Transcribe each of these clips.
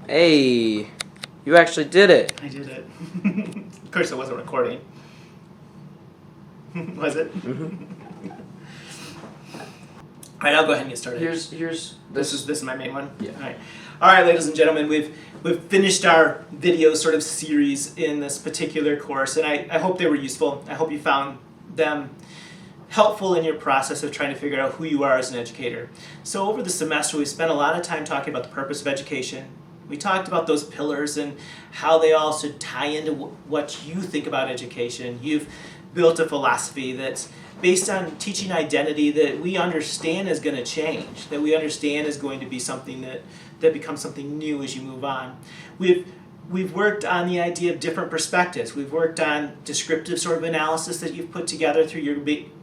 Hey, you actually did it. I did it. Of course, it wasn't recording. Was it? Mm-hmm. All right, I'll go ahead and get started. This This is my main one. Yeah. All right, ladies and gentlemen, we've finished our video sort of series in this particular course, and I hope they were useful. I hope you found them helpful in your process of trying to figure out who you are as an educator. So over the semester, we spent a lot of time talking about the purpose of education. We talked about those pillars and how they all should tie into what you think about education. You've built a philosophy that's based on teaching identity that we understand is going to change, that we understand is going to be something that becomes something new as you move on. We've worked on the idea of different perspectives. We've worked on descriptive sort of analysis that you've put together through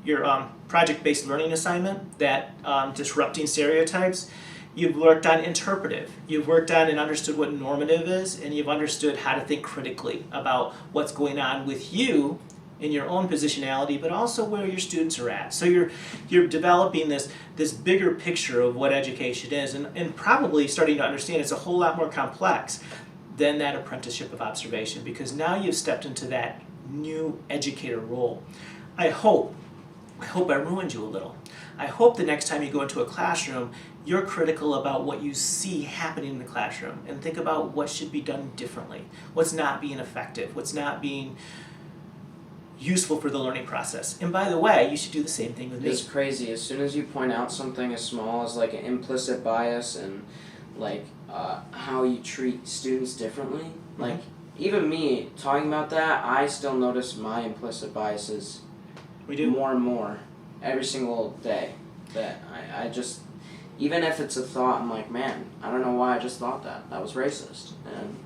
your project-based learning assignment, that disrupting stereotypes. You've worked on interpretive. You've worked on and understood what normative is, and you've understood how to think critically about what's going on with you in your own positionality, but also where your students are at. So you're developing this bigger picture of what education is, and probably starting to understand it's a whole lot more complex than that apprenticeship of observation, because now you've stepped into that new educator role. I hope I ruined you a little. I hope the next time you go into a classroom, you're critical about what you see happening in the classroom and think about what should be done differently, what's not being effective, what's not being useful for the learning process. And by the way, you should do the same thing with me. It's crazy. As soon as you point out something as small as like an implicit bias and like how you treat students differently, like even me talking about that, I still notice my implicit biases more and more every single day. That I just, even if it's a thought, I'm like, man, I don't know why I just thought that. That was racist. And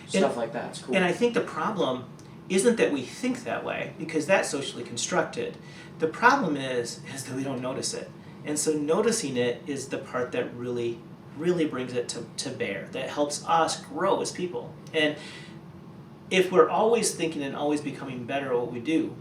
stuff like that. It's cool. And I think the problem isn't that we think that way, because that's socially constructed. The problem is that we don't notice it. And so noticing it is the part that really brings it to bear, that helps us grow as people. And if we're always thinking and always becoming better at what we do,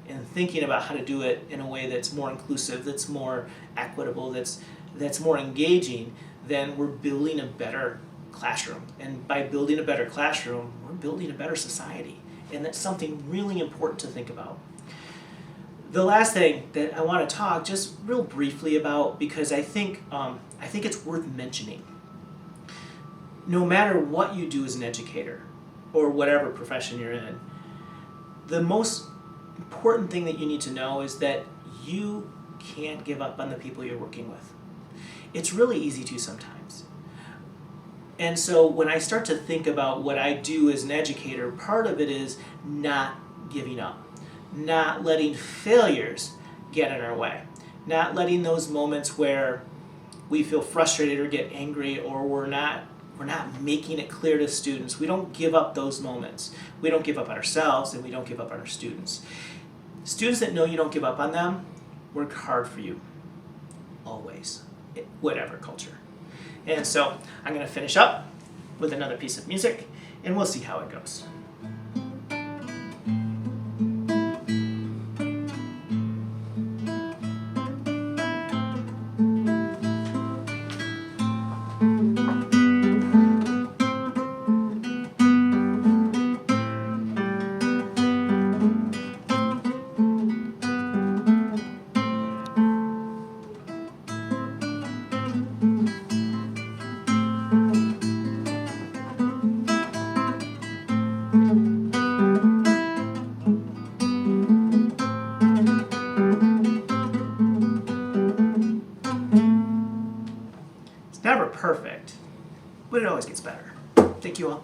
and thinking about how to do it in a way that's more inclusive, that's more equitable, that's more engaging, then we're building a better classroom. And by building a better classroom, we're building a better society. And that's something really important to think about. The last thing that I want to talk just real briefly about, because I think it's worth mentioning. No matter what you do as an educator, or whatever profession you're in, the most important thing that you need to know is that you can't give up on the people you're working with. It's really easy to sometimes. And so when I start to think about what I do as an educator, part of it is not giving up, not letting failures get in our way, not letting those moments where we feel frustrated or get angry, or we're not making it clear to students. We don't give up those moments. We don't give up on ourselves, and we don't give up on our students. Students that know you don't give up on them work hard for you, always, whatever culture. And so I'm going to finish up with another piece of music, and we'll see how it goes. Never perfect, but it always gets better. Thank you all.